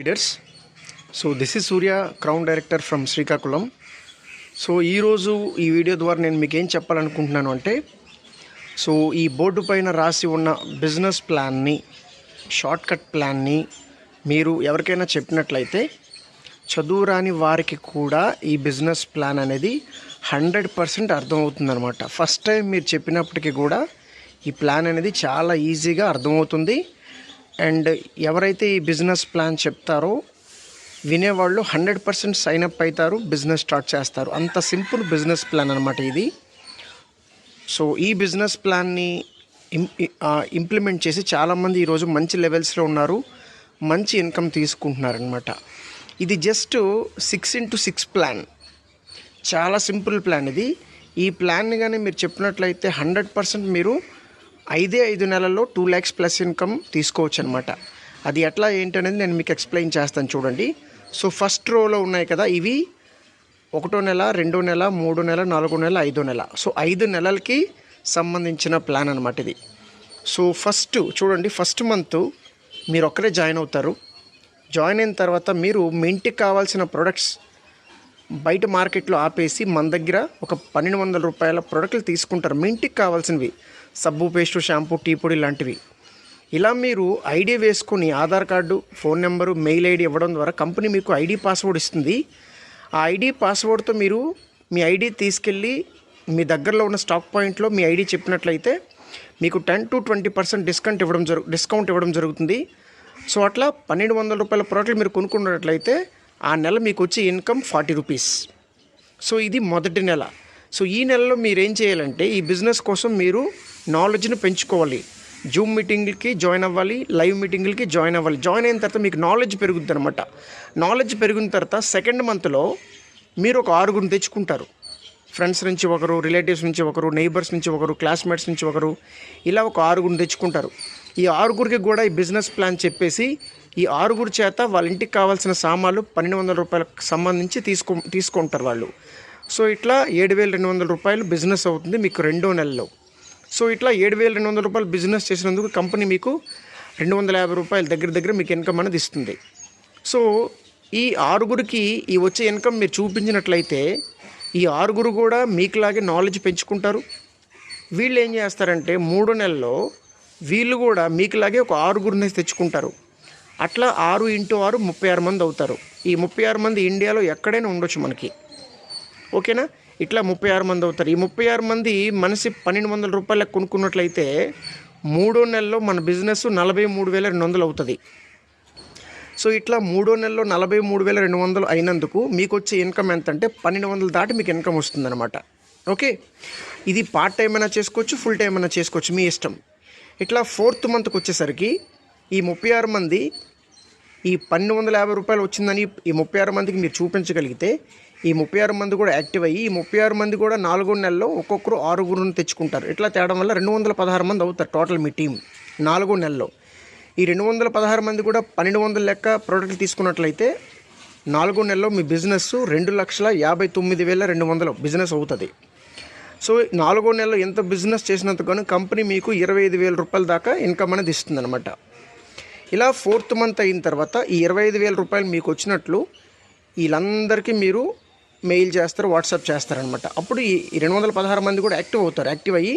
Leaders. So this is Surya, crown director from Srikakulam. So ఈరోజు ఈ video ద్వారా నేను మీకు ఏం చెప్పాలనుకుంటున్నాను అంటే, సో ఈ బోర్డు పైన రాసి ఉన్న బిజినెస్ ప్లాన్ని, షార్ట్కట్ ప్లాన్ని మీరు ఎవరికైనా చెప్పినట్లయితే చదువు రాని వారికి కూడా ఈ బిజినెస్ ప్లాన్ అనేది 100% అర్థమవుతుందన్నమాట. ఫస్ట్ టైం మీరు చెప్పినప్పటికీ కూడా ఈ ప్లాన్ అనేది చాలా ఈజీగా అర్థమవుతుంది. అండ్ ఎవరైతే ఈ బిజినెస్ ప్లాన్ చెప్తారో వినేవాళ్ళు 100% సైన్ అప్ అవుతారు, బిజినెస్ స్టార్ట్ చేస్తారు. అంత సింపుల్ బిజినెస్ ప్లాన్ అనమాట ఇది. సో ఈ బిజినెస్ ప్లాన్ని ఇంప్లిమెంట్ చేసి చాలామంది ఈరోజు మంచి లెవెల్స్లో ఉన్నారు, మంచి ఇన్కమ్ తీసుకుంటున్నారనమాట. ఇది జస్ట్ 6x6 ప్లాన్, చాలా సింపుల్ ప్లాన్ ఇది. ఈ ప్లాన్ని కానీ మీరు చెప్పినట్లయితే 100% మీరు 5 నెలల్లో 2 lakhs ప్లస్ ఇన్కమ్ తీసుకోవచ్చు అనమాట. అది ఎట్లా ఏంటనేది నేను మీకు ఎక్స్ప్లెయిన్ చేస్తాను చూడండి. సో ఫస్ట్ రోలో ఉన్నాయి కదా, ఇవి 1వ నెల, 2వ నెల, 3వ నెల, 4వ నెల, 5వ నెల. సో 5 నెలలకి సంబంధించిన ప్లాన్ అనమాట ఇది. సో ఫస్ట్ చూడండి, ఫస్ట్ మంత్ మీరు ఒక్కరే జాయిన్ అవుతారు. జాయిన్ అయిన తర్వాత మీరు మీ ఇంటికి కావాల్సిన ప్రొడక్ట్స్ బయట మార్కెట్లో ఆపేసి మన దగ్గర ఒక 1200 రూపాయల ప్రొడక్ట్లు తీసుకుంటారు. మీ ఇంటికి కావాల్సినవి సబ్బు, పేస్టు, షాంపూ, టీ పొడి లాంటివి. ఇలా మీరు ఐడి వేసుకొని Aadhaar card, phone number, mail ID ఇవ్వడం ద్వారా కంపెనీ మీకు ఐడి పాస్వర్డ్ ఇస్తుంది. ఆ ఐడి పాస్వర్డ్తో మీరు మీ ఐడి తీసుకెళ్ళి మీ దగ్గరలో ఉన్న స్టాక్ పాయింట్లో మీ ఐడి చెప్పినట్లయితే మీకు 10 to 20% డిస్కౌంట్ ఇవ్వడం జరుగుతుంది. సో అట్లా 1200 రూపాయల ప్రోడక్ట్లు మీరు కొనుక్కున్నట్లయితే ఆ నెల మీకు వచ్చే ఇన్కమ్ 40 రూపీస్. సో ఇది మొదటి నెల. సో ఈ నెలలో మీరు ఏం చేయాలంటే, ఈ బిజినెస్ కోసం మీరు నాలెడ్జ్ని పెంచుకోవాలి. జూమ్ మీటింగ్లకి జాయిన్ అవ్వాలి, లైవ్ మీటింగ్లకి జాయిన్ అవ్వాలి. జాయిన్ అయిన తర్వాత మీకు నాలెడ్జ్ పెరుగుతుంది అనమాట. నాలెడ్జ్ పెరిగిన తర్వాత సెకండ్ మంత్లో మీరు ఒక 6 తెచ్చుకుంటారు. ఫ్రెండ్స్ నుంచి ఒకరు, రిలేటివ్స్ నుంచి ఒకరు, నైబర్స్ నుంచి ఒకరు, క్లాస్మేట్స్ నుంచి ఒకరు, ఇలా ఒక 6 తెచ్చుకుంటారు. ఈ 6కి కూడా ఈ బిజినెస్ ప్లాన్ చెప్పేసి ఈ 6 చేత వాళ్ళ ఇంటికి కావాల్సిన సామాన్లు 1200 రూపాయలకు సంబంధించి తీసుకుంటారు వాళ్ళు. సో ఇట్లా 7200 రూపాయలు బిజినెస్ అవుతుంది మీకు 2వ నెలలో. సో ఇట్లా 7200 రూపాయలు బిజినెస్ చేసినందుకు కంపెనీ మీకు 250 రూపాయలు దగ్గర మీకు ఇన్కమ్ అనేది ఇస్తుంది. సో ఈ 6కి ఈ వచ్చే ఇన్కమ్ మీరు చూపించినట్లయితే ఈ 6 కూడా మీకులాగే నాలెడ్జ్ పెంచుకుంటారు. వీళ్ళు ఏం చేస్తారంటే 3వ నెలలో వీళ్ళు కూడా మీకులాగే ఒక 6 తెచ్చుకుంటారు. అట్లా 6 × 6 36 మంది అవుతారు. ఈ 36 మంది ఇండియాలో ఎక్కడైనా ఉండొచ్చు మనకి, ఓకేనా? ఇట్లా 36 మంది అవుతారు. ఈ 36 మంది మనిషి 1200 రూపాయలకు కొనుక్కున్నట్లయితే 3వ నెలలో మన బిజినెస్ 43,200 అవుతుంది. సో ఇట్లా 3వ నెలలో 43,200 అయినందుకు మీకు వచ్చే ఇన్కమ్ ఎంత అంటే 1200 దాటి మీకు ఇన్కమ్ వస్తుందన్నమాట. ఓకే, ఇది పార్ట్ టైం అయినా చేసుకోవచ్చు, ఫుల్ టైం అయినా చేసుకోవచ్చు, మీ ఇష్టం. ఇట్లా 4th మంత్కి వచ్చేసరికి ఈ 36 మంది ఈ 1250 రూపాయలు వచ్చిందని ఈ 36 మందికి మీరు చూపించగలిగితే ఈ 36 మంది కూడా యాక్టివ్ అయ్యి ఈ 36 మంది కూడా 4వ నెలలో ఒక్కొక్కరు 6 తెచ్చుకుంటారు. ఇట్లా తేడం వల్ల 216 మంది అవుతారు టోటల్ మీ టీం 4వ నెలలో. ఈ 216 మంది కూడా 1200 లెక్క ప్రోడక్ట్లు తీసుకున్నట్లయితే 4వ నెలలో మీ బిజినెస్ 2,59,200 బిజినెస్ అవుతుంది. సో 4వ నెలలో ఎంత బిజినెస్ చేసినందుకు కంపెనీ మీకు 25,000 రూపాయల దాకా ఇన్కమ్ అనేది ఇస్తుంది అనమాట. ఇలా 4th మంత్ అయిన తర్వాత ఈ 25,000 రూపాయలు మీకు వచ్చినట్లు వీళ్ళందరికీ మీరు మెయిల్ చేస్తారు, వాట్సాప్ చేస్తారనమాట. అప్పుడు ఈ 216 మంది కూడా యాక్టివ్ అవుతారు. యాక్టివ్ అయ్యి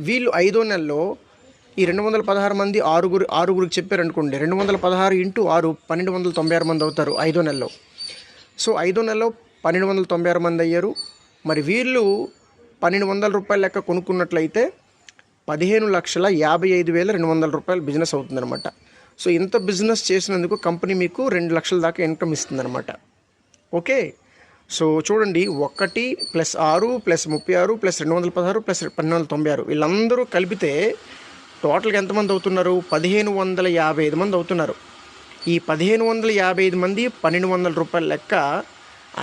వీళ్ళు 5వ నెలలో ఈ 216 మంది 6 చెప్పారనుకోండి, 216 × 6 1296 మంది అవుతారు 5వ నెలలో. సో 5వ నెలలో 1296 మంది అయ్యారు. మరి వీళ్ళు 1200 రూపాయల లెక్క కొనుక్కున్నట్లయితే 15,55,200 రూపాయలు బిజినెస్ అవుతుందన్నమాట. సో ఇంత బిజినెస్ చేసినందుకు కంపెనీ మీకు 2 లక్షల దాకా ఇన్కమ్ ఇస్తుందన్నమాట. ఓకే, సో చూడండి, 1 + 6 + 36 + 216 + 1296 వీళ్ళందరూ కలిపితే టోటల్గా ఎంతమంది అవుతున్నారు? 1555 మంది అవుతున్నారు. ఈ 1555 మంది 1200 రూపాయల లెక్క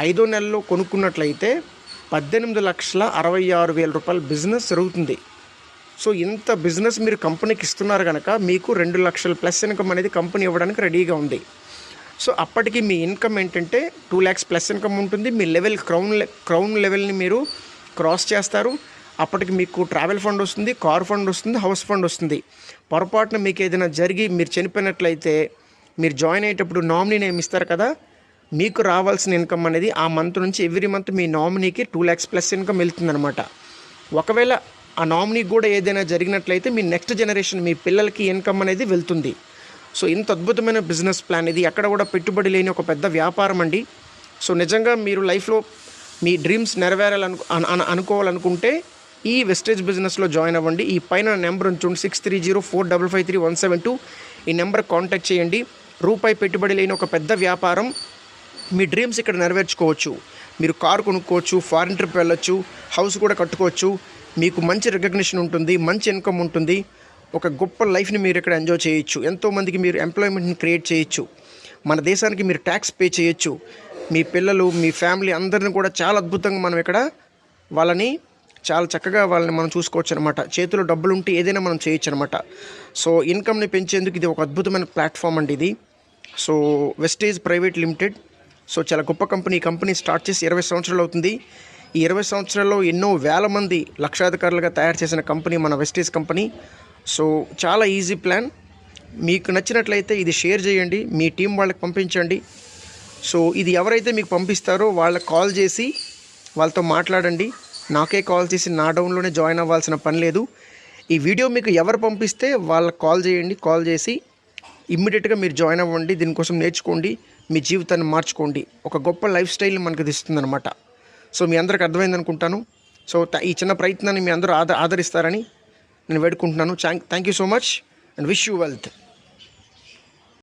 5వ నెలలో కొనుక్కున్నట్లయితే 18,66,000 రూపాయల బిజినెస్ జరుగుతుంది. సో ఇంత బిజినెస్ మీరు కంపెనీకి ఇస్తున్నారు కనుక మీకు 2 లక్షల ప్లస్ ఇన్కమ్ అనేది కంపెనీ ఇవ్వడానికి రెడీగా ఉంది. సో అప్పటికి మీ ఇన్కమ్ ఏంటంటే 2 lakhs ప్లస్ ఇన్కమ్ ఉంటుంది. మీ లెవెల్ క్రౌన్ లెవెల్ని మీరు క్రాస్ చేస్తారు. అప్పటికి మీకు ట్రావెల్ ఫండ్ వస్తుంది, కార్ ఫండ్ వస్తుంది, హౌస్ ఫండ్ వస్తుంది. పొరపాటున మీకు ఏదైనా జరిగి మీరు చనిపోయినట్లయితే మీరు జాయిన్ అయ్యేటప్పుడు నామినీ నేమ్ ఇస్తారు కదా, మీకు రావాల్సిన ఇన్కమ్ అనేది ఆ మంత్ నుంచి ఎవ్రీ మంత్ మీ నామినీకి 2 lakhs ప్లస్ ఇన్కమ్ వెళ్తుందనమాట. ఒకవేళ ఆ నామినీకి కూడా ఏదైనా జరిగినట్లయితే మీ నెక్స్ట్ జనరేషన్ మీ పిల్లలకి ఇన్కమ్ అనేది వెళ్తుంది. సో ఇంత అద్భుతమైన బిజినెస్ ప్లాన్ ఇది. ఎక్కడ కూడా పెట్టుబడి లేని ఒక పెద్ద వ్యాపారం అండి. సో నిజంగా మీరు లైఫ్లో మీ డ్రీమ్స్ అనుకోవాలనుకుంటే ఈ వెస్టేజ్ బిజినెస్లో జాయిన్ అవ్వండి. ఈ పైన నెంబర్ ఉంచండి 6304553172. ఈ నెంబర్ కాంటాక్ట్ చేయండి. రూపాయి పెట్టుబడి లేని ఒక పెద్ద వ్యాపారం. మీ డ్రీమ్స్ ఇక్కడ నెరవేర్చుకోవచ్చు. మీరు కారు కొనుక్కోవచ్చు, ఫారిన్ ట్రిప్ వెళ్ళొచ్చు, హౌస్ కూడా కట్టుకోవచ్చు. మీకు మంచి రికగ్నిషన్ ఉంటుంది, మంచి ఇన్కమ్ ఉంటుంది. ఒక గొప్ప లైఫ్ని మీరు ఇక్కడ ఎంజాయ్ చేయొచ్చు. ఎంతోమందికి మీరు ఎంప్లాయ్మెంట్ని క్రియేట్ చేయొచ్చు. మన దేశానికి మీరు ట్యాక్స్ పే చేయొచ్చు. మీ పిల్లలు, మీ ఫ్యామిలీ అందరిని కూడా చాలా అద్భుతంగా మనం ఇక్కడ వాళ్ళని చాలా చక్కగా వాళ్ళని మనం చూసుకోవచ్చు అనమాట. చేతిలో డబ్బులు ఉంటే ఏదైనా మనం చేయొచ్చు అనమాట. సో ఇన్కమ్ని పెంచేందుకు ఇది ఒక అద్భుతమైన ప్లాట్ఫామ్ అండి ఇది. So Vestige private limited so చాలా గొప్ప కంపెనీ. ఈ కంపెనీ స్టార్ట్ చేసి 20 సంవత్సరాలు అవుతుంది. ఈ 20 సంవత్సరాల్లో ఎన్నో వేల మంది లక్షాధికారులుగా తయారు చేసిన కంపెనీ మన వెస్టేజ్ కంపెనీ. సో చాలా ఈజీ ప్లాన్. మీకు నచ్చినట్లయితే ఇది షేర్ చేయండి, మీ టీం వాళ్ళకి పంపించండి. సో ఇది ఎవరైతే మీకు పంపిస్తారో వాళ్ళకి కాల్ చేసి వాళ్ళతో మాట్లాడండి. నాకే కాల్ చేసి నా డౌన్లోనే జాయిన్ అవ్వాల్సిన పని లేదు. ఈ వీడియో మీకు ఎవరు పంపిస్తే వాళ్ళకి కాల్ చేయండి. కాల్ చేసి ఇమ్మీడియట్గా మీరు జాయిన్ అవ్వండి. దీనికోసం నేర్చుకోండి, మీ జీవితాన్ని మార్చుకోండి. ఒక గొప్ప లైఫ్ స్టైల్ని మనకు ఇస్తుందన్నమాట. సో మీ అందరికి అర్థమైంది అనుకుంటాను. సో ఈ చిన్న ప్రయత్నాన్ని మీ అందరూ ఆదరిస్తారని నేను వేడుకుంటున్నాను. Thank you so much and wish you wealth.